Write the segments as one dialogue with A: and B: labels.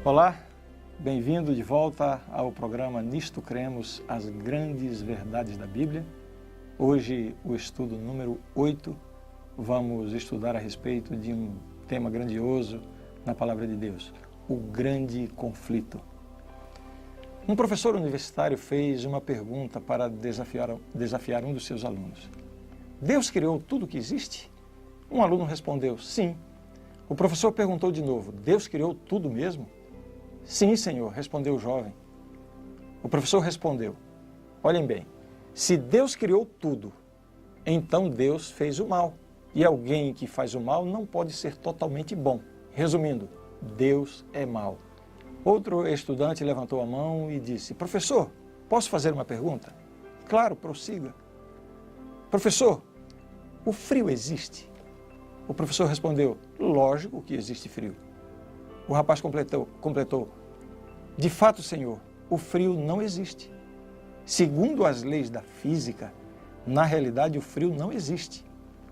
A: Olá, bem-vindo de volta ao programa Nisto Cremos, as grandes verdades da Bíblia. Hoje, o estudo número 8, vamos estudar a respeito de um tema grandioso na Palavra de Deus, o grande conflito. Um professor universitário fez uma pergunta para desafiar um dos seus alunos. Deus criou tudo que existe? Um aluno respondeu, sim. O professor perguntou de novo, Deus criou tudo mesmo? Sim, senhor, respondeu o jovem. O professor respondeu, olhem bem, se Deus criou tudo, então Deus fez o mal. E alguém que faz o mal não pode ser totalmente bom. Resumindo, Deus é mau. Outro estudante levantou a mão e disse, professor, posso fazer uma pergunta? Claro, prossiga. Professor, o frio existe? O professor respondeu, lógico que existe frio. O rapaz completou, de fato, senhor, o frio não existe. Segundo as leis da física, na realidade o frio não existe.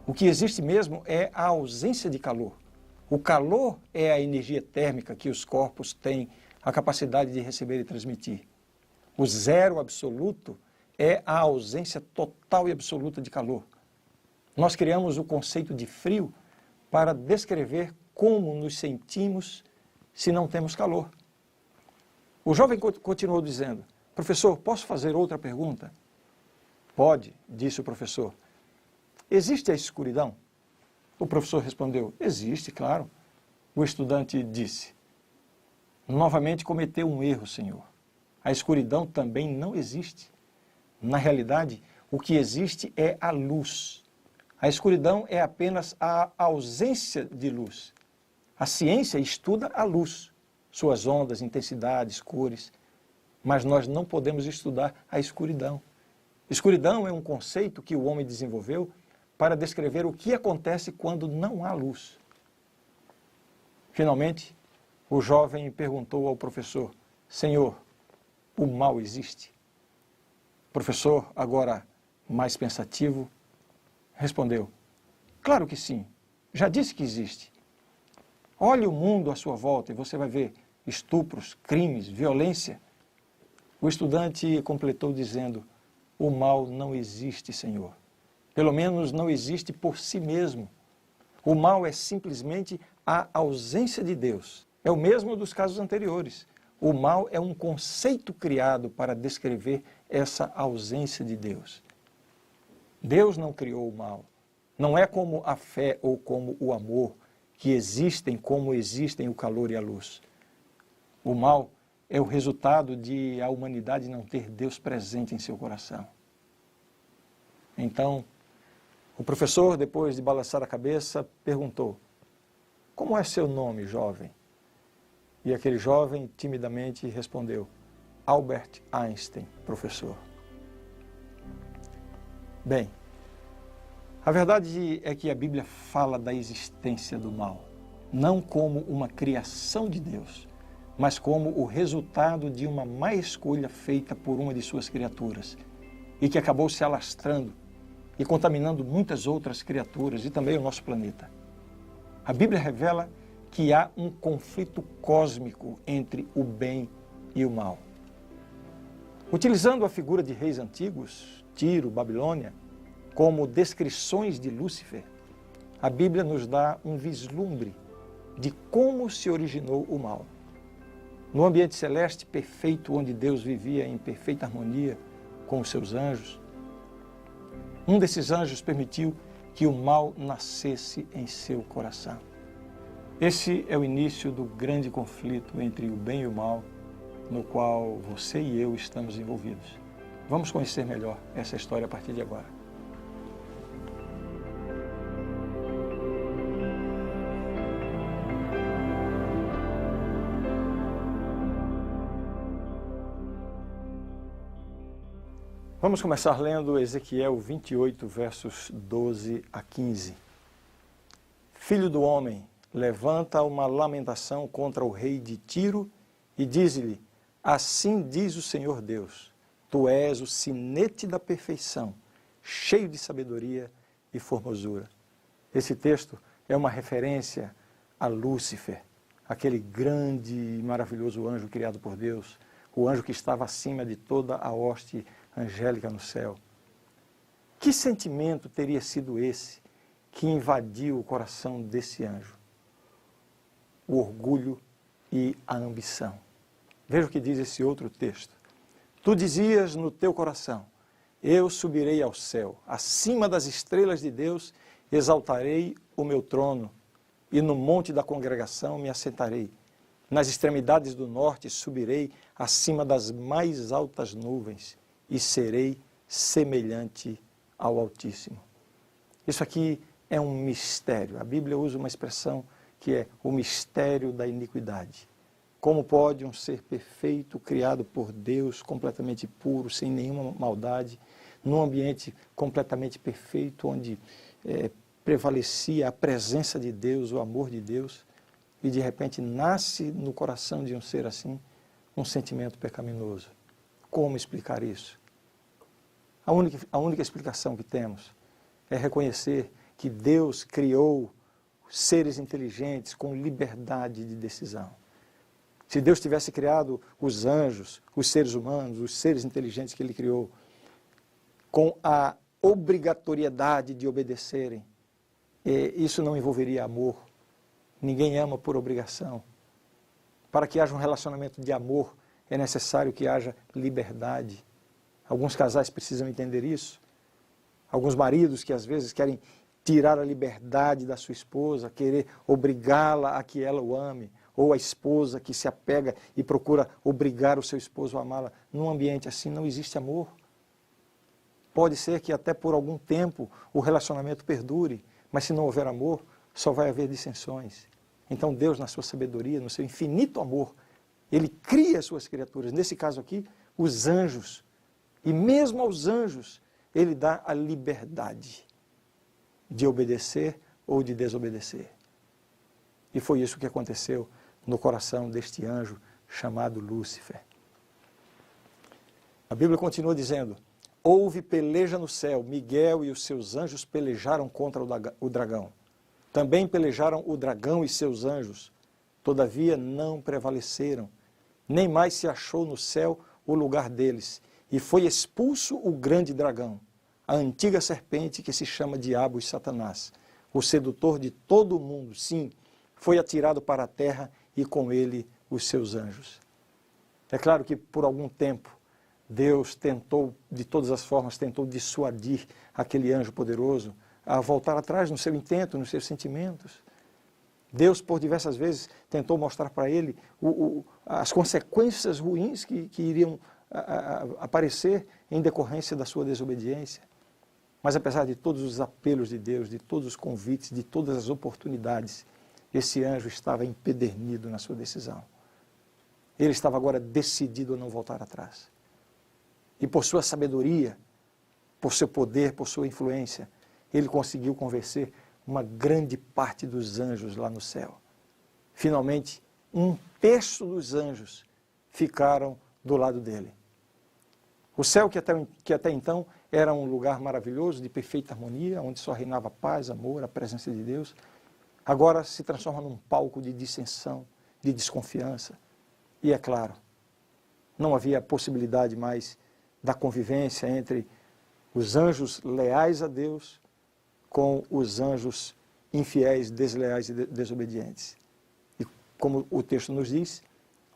A: O que existe mesmo é a ausência de calor. O calor é a energia térmica que os corpos têm a capacidade de receber e transmitir. O zero absoluto é a ausência total e absoluta de calor. Nós criamos o conceito de frio para descrever como nos sentimos se não temos calor. O jovem continuou dizendo, professor, posso fazer outra pergunta? Pode, disse o professor. Existe a escuridão? O professor respondeu, existe, claro. O estudante disse, novamente cometeu um erro, senhor. A escuridão também não existe. Na realidade, o que existe é a luz. A escuridão é apenas a ausência de luz. A ciência estuda a luz, suas ondas, intensidades, cores, mas nós não podemos estudar a escuridão. Escuridão é um conceito que o homem desenvolveu para descrever o que acontece quando não há luz. Finalmente, o jovem perguntou ao professor, Senhor, o mal existe? O professor, agora mais pensativo, respondeu, claro que sim, já disse que existe. Olhe o mundo à sua volta e você vai ver estupros, crimes, violência. O estudante completou dizendo, o mal não existe, Senhor. Pelo menos não existe por si mesmo. O mal é simplesmente a ausência de Deus. É o mesmo dos casos anteriores. O mal é um conceito criado para descrever essa ausência de Deus. Deus não criou o mal. Não é como a fé ou como o amor, que existem como existem o calor e a luz. O mal é o resultado de a humanidade não ter Deus presente em seu coração. Então, o professor, depois de balançar a cabeça, perguntou, como é seu nome, jovem? E aquele jovem timidamente respondeu, Albert Einstein, professor. Bem, a verdade é que a Bíblia fala da existência do mal, não como uma criação de Deus, mas como o resultado de uma má escolha feita por uma de suas criaturas e que acabou se alastrando e contaminando muitas outras criaturas e também o nosso planeta. A Bíblia revela que há um conflito cósmico entre o bem e o mal. Utilizando a figura de reis antigos, Tiro, Babilônia, como descrições de Lúcifer, a Bíblia nos dá um vislumbre de como se originou o mal. No ambiente celeste perfeito, onde Deus vivia em perfeita harmonia com os seus anjos, um desses anjos permitiu que o mal nascesse em seu coração. Esse é o início do grande conflito entre o bem e o mal, no qual você e eu estamos envolvidos. Vamos conhecer melhor essa história a partir de agora. Vamos começar lendo Ezequiel 28, versos 12 a 15. Filho do homem, levanta uma lamentação contra o rei de Tiro e diz-lhe, assim diz o Senhor Deus, tu és o sinete da perfeição, cheio de sabedoria e formosura. Esse texto é uma referência a Lúcifer, aquele grande e maravilhoso anjo criado por Deus, o anjo que estava acima de toda a hoste angélica no céu. Que sentimento teria sido esse que invadiu o coração desse anjo? O orgulho e a ambição. Veja o que diz esse outro texto. Tu dizias no teu coração, eu subirei ao céu, acima das estrelas de Deus, exaltarei o meu trono, e no monte da congregação me assentarei. Nas extremidades do norte subirei acima das mais altas nuvens, e serei semelhante ao Altíssimo. Isso aqui é um mistério. A Bíblia usa uma expressão que é o mistério da iniquidade. Como pode um ser perfeito, criado por Deus, completamente puro, sem nenhuma maldade, num ambiente completamente perfeito, onde prevalecia a presença de Deus, o amor de Deus, e de repente nasce no coração de um ser assim um sentimento pecaminoso? Como explicar isso? A única explicação que temos é reconhecer que Deus criou seres inteligentes com liberdade de decisão. Se Deus tivesse criado os anjos, os seres humanos, os seres inteligentes que Ele criou, com a obrigatoriedade de obedecerem, isso não envolveria amor. Ninguém ama por obrigação. Para que haja um relacionamento de amor, é necessário que haja liberdade. Alguns casais precisam entender isso. Alguns maridos que às vezes querem tirar a liberdade da sua esposa, querer obrigá-la a que ela o ame, ou a esposa que se apega e procura obrigar o seu esposo a amá-la. Num ambiente assim não existe amor. Pode ser que até por algum tempo o relacionamento perdure, mas se não houver amor, só vai haver dissensões. Então Deus, na sua sabedoria, no seu infinito amor, Ele cria as suas criaturas. Nesse caso aqui, os anjos. E mesmo aos anjos, Ele dá a liberdade de obedecer ou de desobedecer. E foi isso que aconteceu no coração deste anjo chamado Lúcifer. A Bíblia continua dizendo, houve peleja no céu, Miguel e os seus anjos pelejaram contra o dragão. Também pelejaram o dragão e seus anjos, todavia não prevaleceram, nem mais se achou no céu o lugar deles, e foi expulso o grande dragão, a antiga serpente que se chama Diabo e Satanás, o sedutor de todo o mundo, sim, foi atirado para a terra e com ele os seus anjos. É claro que por algum tempo Deus tentou, de todas as formas, tentou dissuadir aquele anjo poderoso a voltar atrás no seu intento, nos seus sentimentos. Deus, por diversas vezes, tentou mostrar para ele as consequências ruins que iriam aparecer em decorrência da sua desobediência. Mas apesar de todos os apelos de Deus, de todos os convites, de todas as oportunidades, esse anjo estava empedernido na sua decisão. Ele estava agora decidido a não voltar atrás. E por sua sabedoria, por seu poder, por sua influência, ele conseguiu convencer uma grande parte dos anjos lá no céu. Finalmente, 1/3 dos anjos ficaram do lado dele. O céu, que até então era um lugar maravilhoso, de perfeita harmonia, onde só reinava paz, amor, a presença de Deus, agora se transforma num palco de dissensão, de desconfiança. E é claro, não havia possibilidade mais da convivência entre os anjos leais a Deus com os anjos infiéis, desleais e desobedientes. E como o texto nos diz,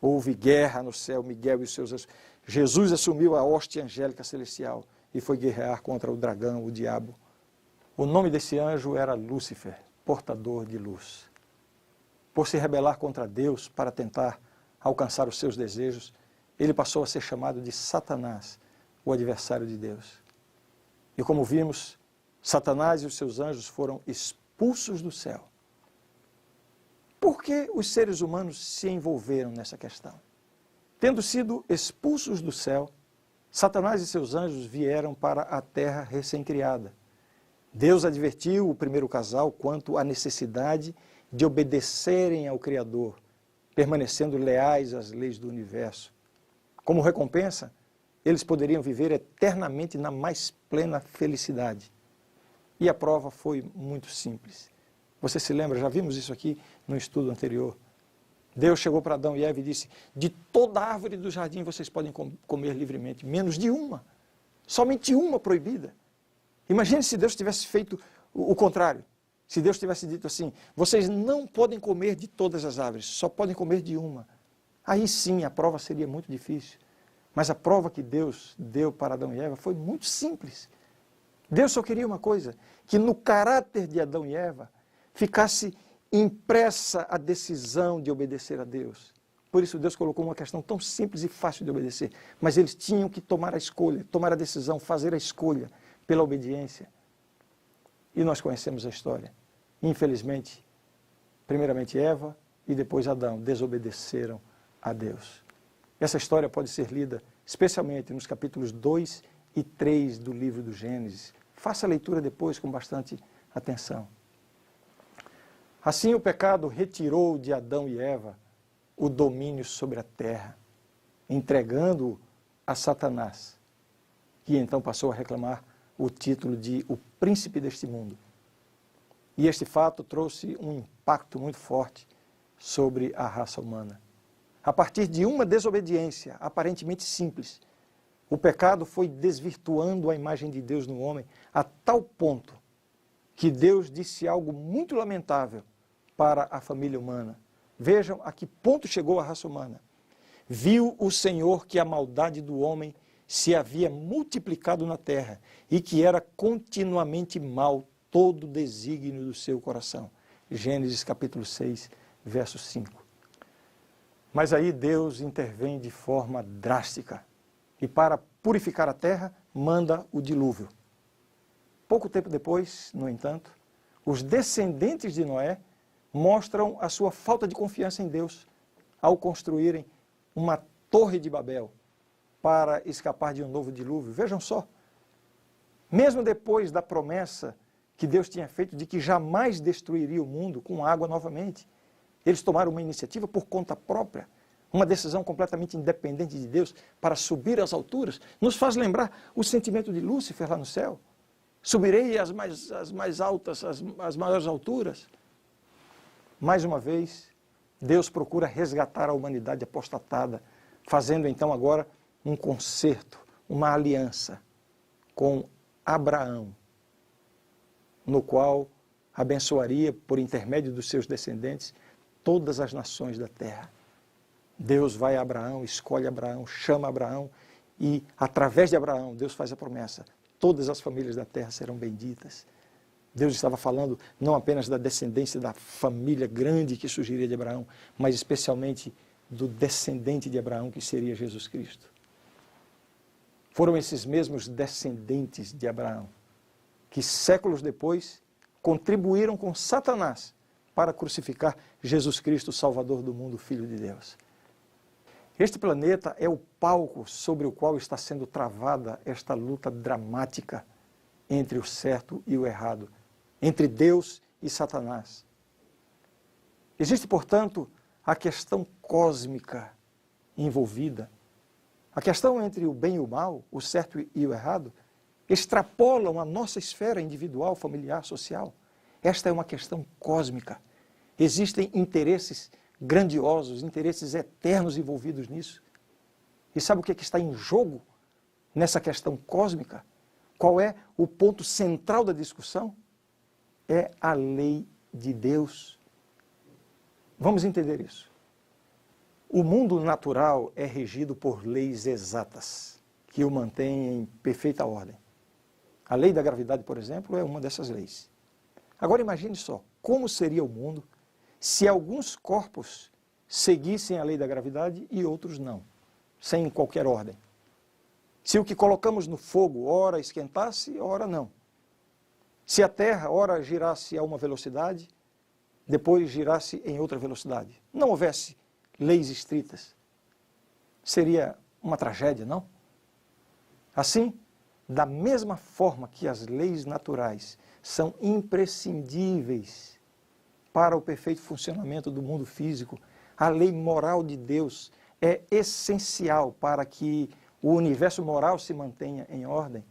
A: houve guerra no céu, Miguel e os seus anjos. Jesus assumiu a hoste angélica celestial e foi guerrear contra o dragão, o diabo. O nome desse anjo era Lúcifer, portador de luz. Por se rebelar contra Deus para tentar alcançar os seus desejos, ele passou a ser chamado de Satanás, o adversário de Deus. E como vimos, Satanás e os seus anjos foram expulsos do céu. Por que os seres humanos se envolveram nessa questão? Tendo sido expulsos do céu, Satanás e seus anjos vieram para a terra recém-criada. Deus advertiu o primeiro casal quanto à necessidade de obedecerem ao Criador, permanecendo leais às leis do universo. Como recompensa, eles poderiam viver eternamente na mais plena felicidade. E a prova foi muito simples. Você se lembra, já vimos isso aqui no estudo anterior. Deus chegou para Adão e Eva e disse: de toda árvore do jardim vocês podem comer livremente, menos de uma. Somente uma proibida. Imagine se Deus tivesse feito o contrário. Se Deus tivesse dito assim: vocês não podem comer de todas as árvores, só podem comer de uma. Aí sim a prova seria muito difícil. Mas a prova que Deus deu para Adão e Eva foi muito simples. Deus só queria uma coisa: que no caráter de Adão e Eva ficasse impressa a decisão de obedecer a Deus. Por isso Deus colocou uma questão tão simples e fácil de obedecer. Mas eles tinham que tomar a escolha, tomar a decisão, fazer a escolha pela obediência. E nós conhecemos a história. Infelizmente, primeiramente Eva e depois Adão desobedeceram a Deus. Essa história pode ser lida especialmente nos capítulos 2 e 3 do livro do Gênesis. Faça a leitura depois com bastante atenção. Assim o pecado retirou de Adão e Eva o domínio sobre a terra, entregando-o a Satanás, que então passou a reclamar o título de o príncipe deste mundo. E este fato trouxe um impacto muito forte sobre a raça humana. A partir de uma desobediência aparentemente simples, o pecado foi desvirtuando a imagem de Deus no homem a tal ponto que Deus disse algo muito lamentável para a família humana. Vejam a que ponto chegou a raça humana. Viu o Senhor que a maldade do homem se havia multiplicado na terra e que era continuamente mal todo o desígnio do seu coração. Gênesis capítulo 6, verso 5. Mas aí Deus intervém de forma drástica e para purificar a terra manda o dilúvio. Pouco tempo depois, no entanto, os descendentes de Noé mostram a sua falta de confiança em Deus ao construírem uma torre de Babel para escapar de um novo dilúvio. Vejam só, mesmo depois da promessa que Deus tinha feito de que jamais destruiria o mundo com água novamente, eles tomaram uma iniciativa por conta própria, uma decisão completamente independente de Deus para subir às alturas. Nos faz lembrar o sentimento de Lúcifer lá no céu. Subirei às mais altas, às maiores alturas. Mais uma vez, Deus procura resgatar a humanidade apostatada, fazendo então agora um concerto, uma aliança com Abraão, no qual abençoaria, por intermédio dos seus descendentes, todas as nações da terra. Deus vai a Abraão, escolhe Abraão, chama Abraão e, através de Abraão, Deus faz a promessa: todas as famílias da terra serão benditas. Deus estava falando não apenas da descendência da família grande que surgiria de Abraão, mas especialmente do descendente de Abraão, que seria Jesus Cristo. Foram esses mesmos descendentes de Abraão que, séculos depois, contribuíram com Satanás para crucificar Jesus Cristo, Salvador do mundo, Filho de Deus. Este planeta é o palco sobre o qual está sendo travada esta luta dramática entre o certo e o errado, entre Deus e Satanás. Existe, portanto, a questão cósmica envolvida. A questão entre o bem e o mal, o certo e o errado, extrapolam a nossa esfera individual, familiar, social. Esta é uma questão cósmica. Existem interesses grandiosos, interesses eternos envolvidos nisso. E sabe o que está em jogo nessa questão cósmica? Qual é o ponto central da discussão? É a lei de Deus. Vamos entender isso. O mundo natural é regido por leis exatas, que o mantêm em perfeita ordem. A lei da gravidade, por exemplo, é uma dessas leis. Agora imagine só, como seria o mundo se alguns corpos seguissem a lei da gravidade e outros não, sem qualquer ordem. Se o que colocamos no fogo ora esquentasse, ora não. Se a Terra ora girasse a uma velocidade, depois girasse em outra velocidade, não houvesse leis estritas, seria uma tragédia, não? Assim, da mesma forma que as leis naturais são imprescindíveis para o perfeito funcionamento do mundo físico, a lei moral de Deus é essencial para que o universo moral se mantenha em ordem.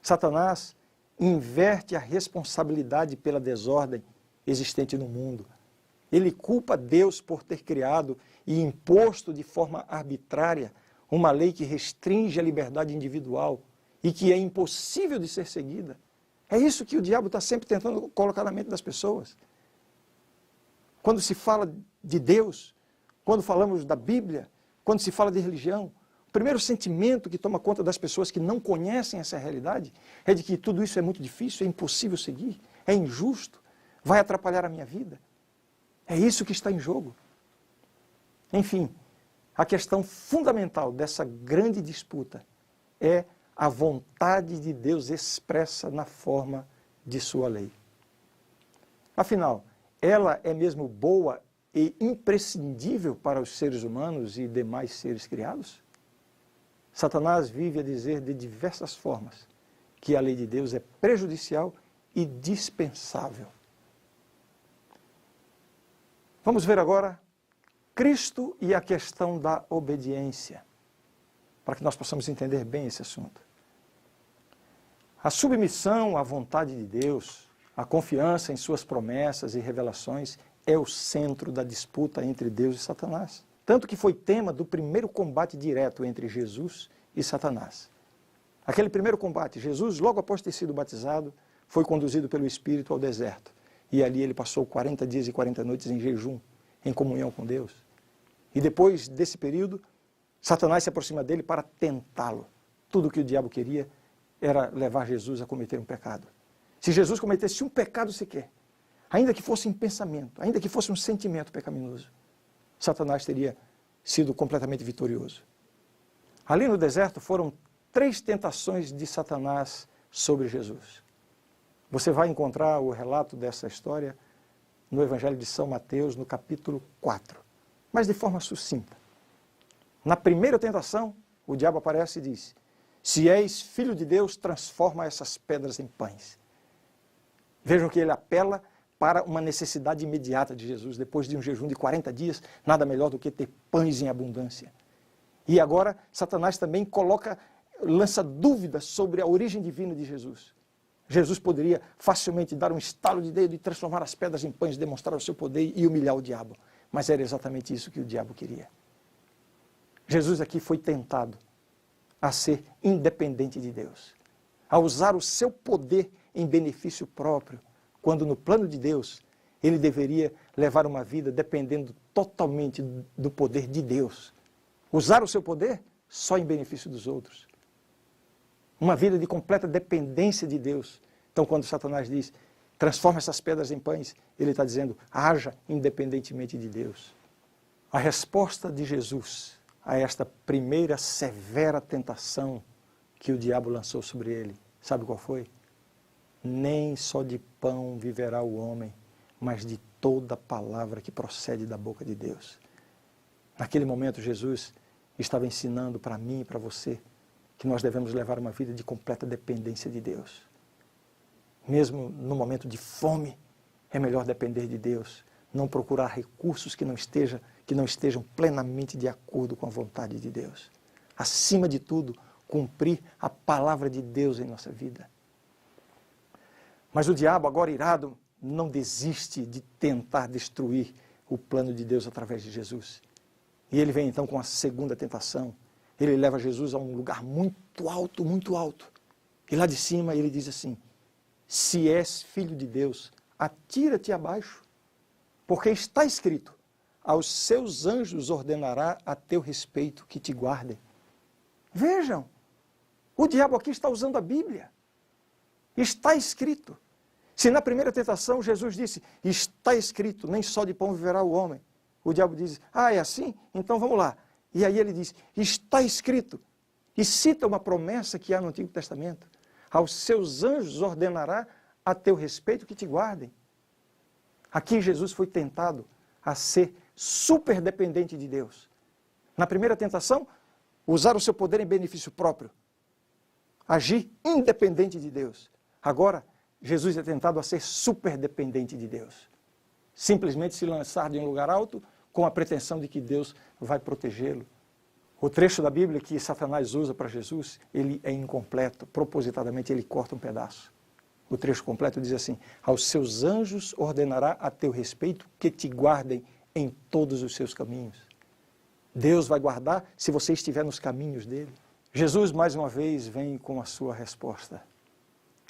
A: Satanás inverte a responsabilidade pela desordem existente no mundo. Ele culpa Deus por ter criado e imposto de forma arbitrária uma lei que restringe a liberdade individual e que é impossível de ser seguida. É isso que o diabo está sempre tentando colocar na mente das pessoas. Quando se fala de Deus, quando falamos da Bíblia, quando se fala de religião, o primeiro sentimento que toma conta das pessoas que não conhecem essa realidade é de que tudo isso é muito difícil, é impossível seguir, é injusto, vai atrapalhar a minha vida. É isso que está em jogo. Enfim, a questão fundamental dessa grande disputa é a vontade de Deus expressa na forma de sua lei. Afinal, ela é mesmo boa e imprescindível para os seres humanos e demais seres criados? Satanás vive a dizer de diversas formas que a lei de Deus é prejudicial e dispensável. Vamos ver agora Cristo e a questão da obediência, para que nós possamos entender bem esse assunto. A submissão à vontade de Deus, a confiança em suas promessas e revelações é o centro da disputa entre Deus e Satanás. Tanto que foi tema do primeiro combate direto entre Jesus e Satanás. Aquele primeiro combate, Jesus, logo após ter sido batizado, foi conduzido pelo Espírito ao deserto. E ali ele passou 40 dias e 40 noites em jejum, em comunhão com Deus. E depois desse período, Satanás se aproxima dele para tentá-lo. Tudo o que o diabo queria era levar Jesus a cometer um pecado. Se Jesus cometesse um pecado sequer, ainda que fosse em pensamento, ainda que fosse um sentimento pecaminoso, Satanás teria sido completamente vitorioso. Ali no deserto foram 3 tentações de Satanás sobre Jesus. Você vai encontrar o relato dessa história no Evangelho de São Mateus, no capítulo 4, mas de forma sucinta. Na primeira tentação, o diabo aparece e diz: se és filho de Deus, transforma essas pedras em pães. Vejam que ele apela para uma necessidade imediata de Jesus. Depois de um jejum de 40 dias, nada melhor do que ter pães em abundância. E agora, Satanás também lança dúvidas sobre a origem divina de Jesus. Jesus poderia facilmente dar um estalo de dedo e transformar as pedras em pães, demonstrar o seu poder e humilhar o diabo. Mas era exatamente isso que o diabo queria. Jesus aqui foi tentado a ser independente de Deus, a usar o seu poder em benefício próprio, quando no plano de Deus ele deveria levar uma vida dependendo totalmente do poder de Deus. Usar o seu poder só em benefício dos outros. Uma vida de completa dependência de Deus. Então, quando Satanás diz, transforma essas pedras em pães, ele está dizendo, haja independentemente de Deus. A resposta de Jesus a esta primeira severa tentação que o diabo lançou sobre ele, sabe qual foi? Nem só de pão viverá o homem, mas de toda palavra que procede da boca de Deus. Naquele momento, Jesus estava ensinando para mim e para você que nós devemos levar uma vida de completa dependência de Deus. Mesmo no momento de fome, é melhor depender de Deus, não procurar recursos que não estejam plenamente de acordo com a vontade de Deus. Acima de tudo, cumprir a palavra de Deus em nossa vida. Mas o diabo, agora irado, não desiste de tentar destruir o plano de Deus através de Jesus. E ele vem então com a segunda tentação. Ele leva Jesus a um lugar muito alto, muito alto. E lá de cima ele diz assim, se és filho de Deus, atira-te abaixo, porque está escrito, aos seus anjos ordenará a teu respeito que te guardem. Vejam, o diabo aqui está usando a Bíblia. Está escrito. Se na primeira tentação Jesus disse, está escrito, nem só de pão viverá o homem. O diabo diz, é assim? Então vamos lá. E aí ele diz, está escrito. E cita uma promessa que há no Antigo Testamento. Aos seus anjos ordenará a teu respeito que te guardem. Aqui Jesus foi tentado a ser super dependente de Deus. Na primeira tentação, usar o seu poder em benefício próprio. Agir independente de Deus. Agora, Jesus é tentado a ser super dependente de Deus. Simplesmente se lançar de um lugar alto com a pretensão de que Deus vai protegê-lo. O trecho da Bíblia que Satanás usa para Jesus, ele é incompleto. Propositadamente ele corta um pedaço. O trecho completo diz assim: aos seus anjos ordenará a teu respeito que te guardem em todos os seus caminhos. Deus vai guardar se você estiver nos caminhos dele. Jesus, mais uma vez, vem com a sua resposta.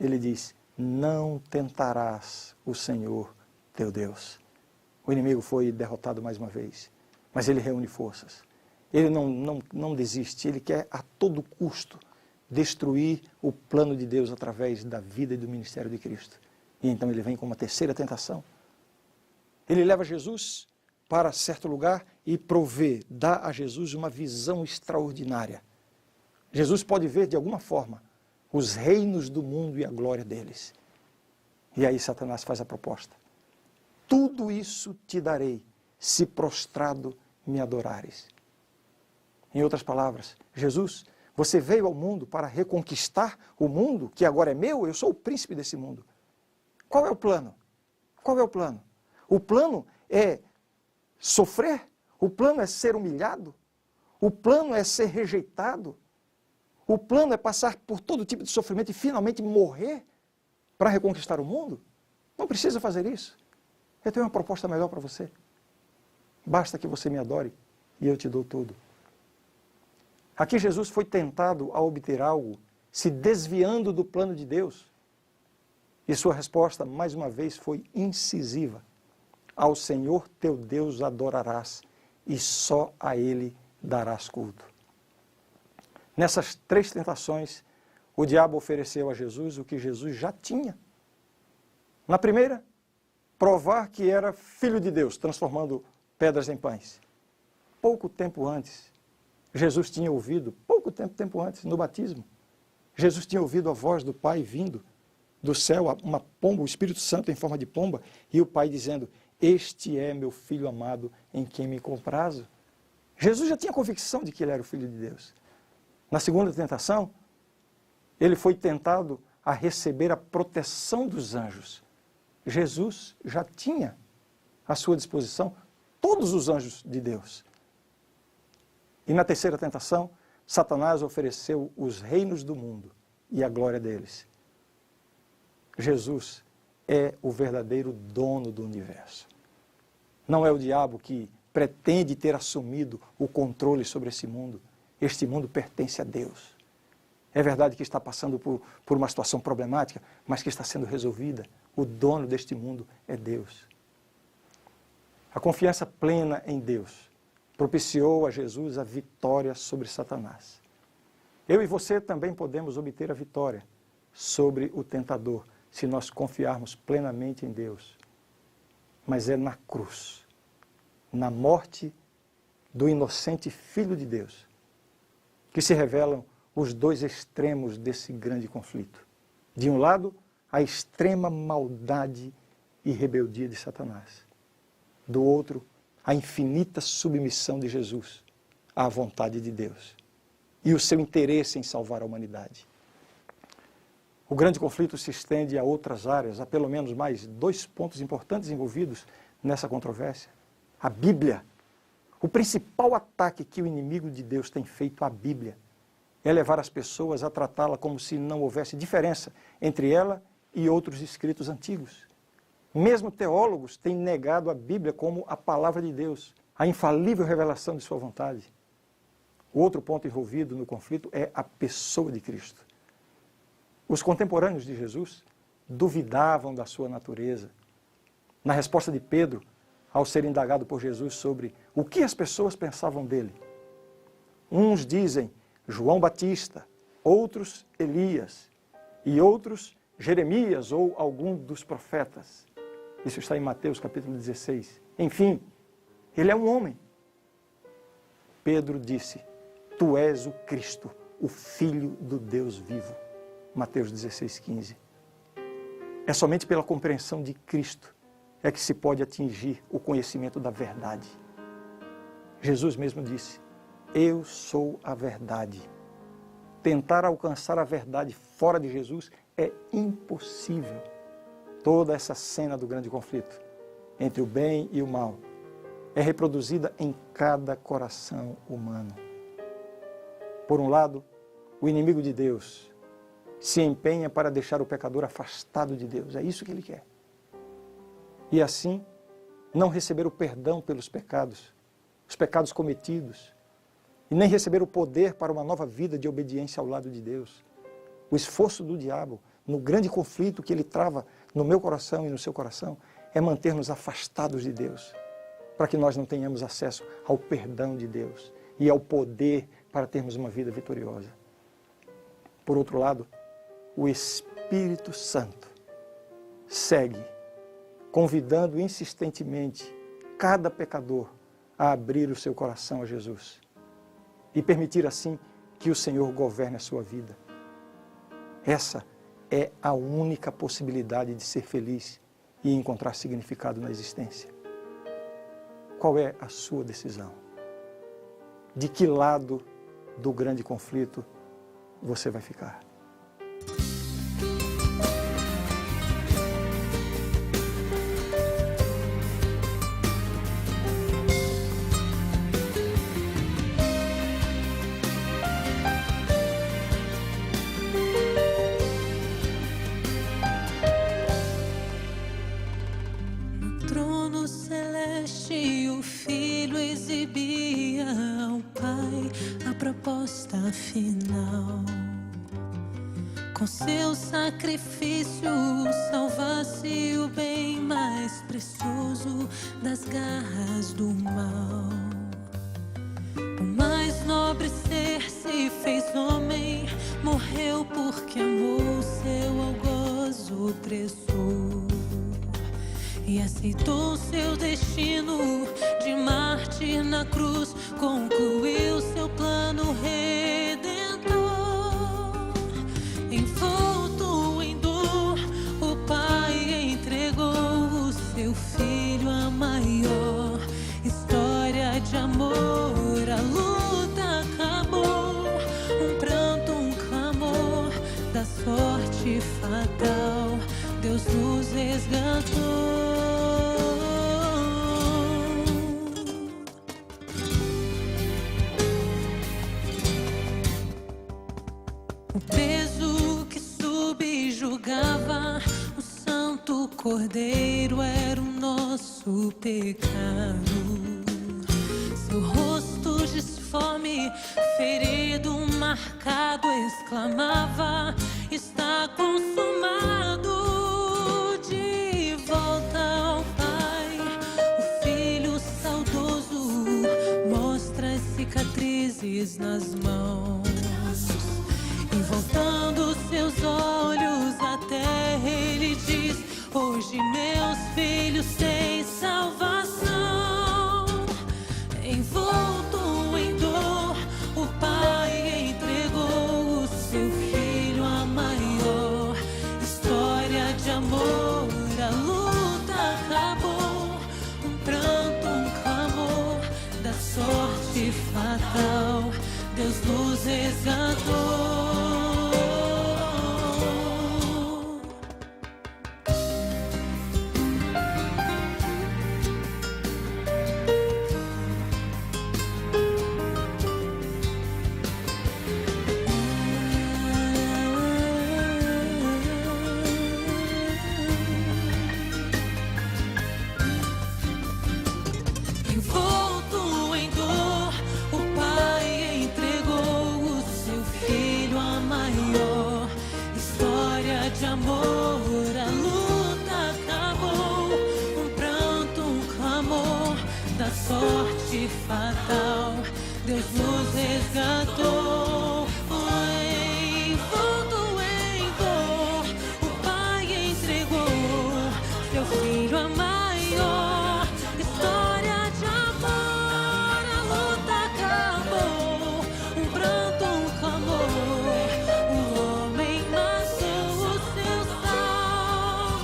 A: Ele diz: não tentarás o Senhor teu Deus. O inimigo foi derrotado mais uma vez, mas ele reúne forças. Ele não desiste, ele quer a todo custo destruir o plano de Deus através da vida e do ministério de Cristo. E então ele vem com uma terceira tentação. Ele leva Jesus para certo lugar e provê, dá a Jesus uma visão extraordinária. Jesus pode ver de alguma forma os reinos do mundo e a glória deles. E aí Satanás faz a proposta: tudo isso te darei, se prostrado me adorares. Em outras palavras, Jesus, você veio ao mundo para reconquistar o mundo que agora é meu, eu sou o príncipe desse mundo. Qual é o plano? Qual é o plano? O plano é sofrer? O plano é ser humilhado? O plano é ser rejeitado? O plano é passar por todo tipo de sofrimento e finalmente morrer para reconquistar o mundo? Não precisa fazer isso. Eu tenho uma proposta melhor para você. Basta que você me adore e eu te dou tudo. Aqui Jesus foi tentado a obter algo, se desviando do plano de Deus. E sua resposta, mais uma vez, foi incisiva. Ao Senhor teu Deus adorarás, e só a Ele darás culto. Nessas três tentações, o diabo ofereceu a Jesus o que Jesus já tinha. Na primeira, provar que era filho de Deus, transformando pedras em pães. Pouco tempo antes, Jesus tinha ouvido, tempo antes, no batismo, Jesus tinha ouvido a voz do Pai vindo do céu, uma pomba, o Espírito Santo em forma de pomba, e o Pai dizendo: este é meu Filho amado em quem me comprazo. Jesus já tinha convicção de que ele era o Filho de Deus. Na segunda tentação, ele foi tentado a receber a proteção dos anjos. Jesus já tinha à sua disposição todos os anjos de Deus. E na terceira tentação, Satanás ofereceu os reinos do mundo e a glória deles. Jesus é o verdadeiro dono do universo. Não é o diabo que pretende ter assumido o controle sobre esse mundo. Este mundo pertence a Deus. É verdade que está passando por uma situação problemática, mas que está sendo resolvida. O dono deste mundo é Deus. A confiança plena em Deus propiciou a Jesus a vitória sobre Satanás. Eu e você também podemos obter a vitória sobre o tentador, se nós confiarmos plenamente em Deus. Mas é na cruz, na morte do inocente Filho de Deus, que se revelam os dois extremos desse grande conflito. De um lado, a extrema maldade e rebeldia de Satanás. Do outro, a infinita submissão de Jesus à vontade de Deus e o seu interesse em salvar a humanidade. O grande conflito se estende a outras áreas, há pelo menos mais 2 pontos importantes envolvidos nessa controvérsia. A Bíblia. O principal ataque que o inimigo de Deus tem feito à Bíblia é levar as pessoas a tratá-la como se não houvesse diferença entre ela e outros escritos antigos. Mesmo teólogos têm negado a Bíblia como a palavra de Deus, a infalível revelação de sua vontade. O outro ponto envolvido no conflito é a pessoa de Cristo. Os contemporâneos de Jesus duvidavam da sua natureza. Na resposta de Pedro, ao ser indagado por Jesus sobre o que as pessoas pensavam dele, uns dizem João Batista, outros Elias e outros Jeremias ou algum dos profetas. Isso está em Mateus capítulo 16. Enfim, ele é um homem. Pedro disse: tu és o Cristo, o Filho do Deus vivo. Mateus 16:15. É somente pela compreensão de Cristo é que se pode atingir o conhecimento da verdade. Jesus mesmo disse: eu sou a verdade. Tentar alcançar a verdade fora de Jesus é impossível. Toda essa cena do grande conflito entre o bem e o mal é reproduzida em cada coração humano. Por um lado, o inimigo de Deus se empenha para deixar o pecador afastado de Deus. É isso que ele quer. E assim, não receber o perdão pelos pecados, os pecados cometidos, e nem receber o poder para uma nova vida de obediência ao lado de Deus. O esforço do diabo, no grande conflito que ele trava no meu coração e no seu coração, é manter-nos afastados de Deus, para que nós não tenhamos acesso ao perdão de Deus e ao poder para termos uma vida vitoriosa. Por outro lado, o Espírito Santo segue convidando insistentemente cada pecador a abrir o seu coração a Jesus e permitir assim que o Senhor governe a sua vida. Essa é a única possibilidade de ser feliz e encontrar significado na existência. Qual é a sua decisão? De que lado do grande conflito você vai ficar?
B: Proposta final, com seu sacrifício salvasse o bem mais precioso das garras do mal. O mais nobre ser se fez homem, morreu porque amou o seu algoz opressor e aceitou seu destino de mártir na cruz, concluiu seu plano redentor. Envolto em dor, o Pai entregou o seu Filho a maior história de amor. A luta acabou, um pranto, um clamor da sorte fatal, Deus nos resgatou. O peso que subjugava o Santo Cordeiro era o nosso pecado. Seu rosto disforme, ferido, marcado, exclamava: está consumado. De volta ao Pai, o Filho saudoso mostra as cicatrizes nas mãos. E voltando seus olhos à terra, ele diz: hoje meus filhos têm salvação. Envolto em dor, o Pai entregou o seu Filho a maior história de amor. A luta acabou, um pranto, um clamor da sorte fatal, Deus nos resgatou. Envolto em dor, o Pai entregou o seu Filho a maior história de amor. A luta acabou, um pranto, um clamor da sorte fatal, Deus nos resgatou. Envolto em dor, o Pai entregou seu Filho a maior história de amor. A luta acabou, um pranto, um clamor, o homem nasceu o seu Salvador.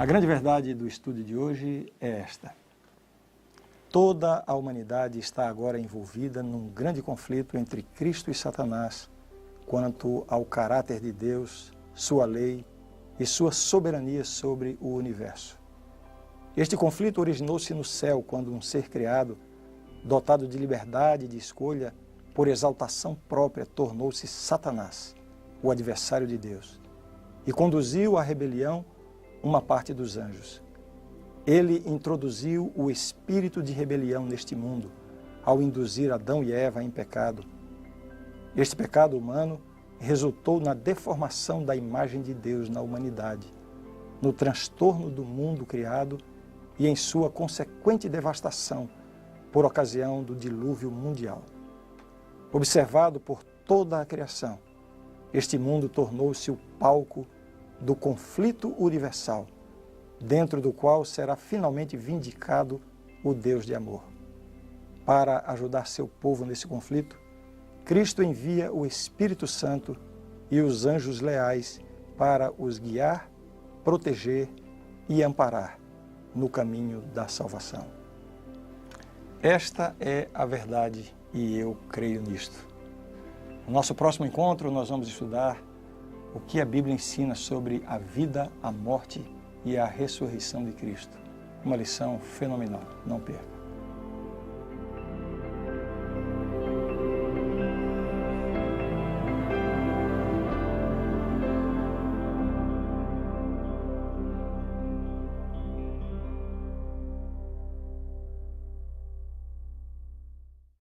A: A grande verdade do estudo de hoje é esta. Toda a humanidade está agora envolvida num grande conflito entre Cristo e Satanás quanto ao caráter de Deus, sua lei e sua soberania sobre o universo. Este conflito originou-se no céu quando um ser criado, dotado de liberdade e de escolha, por exaltação própria, tornou-se Satanás, o adversário de Deus, e conduziu à rebelião uma parte dos anjos. Ele introduziu o espírito de rebelião neste mundo, ao induzir Adão e Eva em pecado. Este pecado humano resultou na deformação da imagem de Deus na humanidade, no transtorno do mundo criado e em sua consequente devastação por ocasião do dilúvio mundial. Observado por toda a criação, este mundo tornou-se o palco do conflito universal, dentro do qual será finalmente vindicado o Deus de amor. Para ajudar seu povo nesse conflito, Cristo envia o Espírito Santo e os anjos leais para os guiar, proteger e amparar no caminho da salvação. Esta é a verdade e eu creio nisto. No nosso próximo encontro, nós vamos estudar o que a Bíblia ensina sobre a vida, a morte e a ressurreição de Cristo. Uma lição fenomenal. Não perca.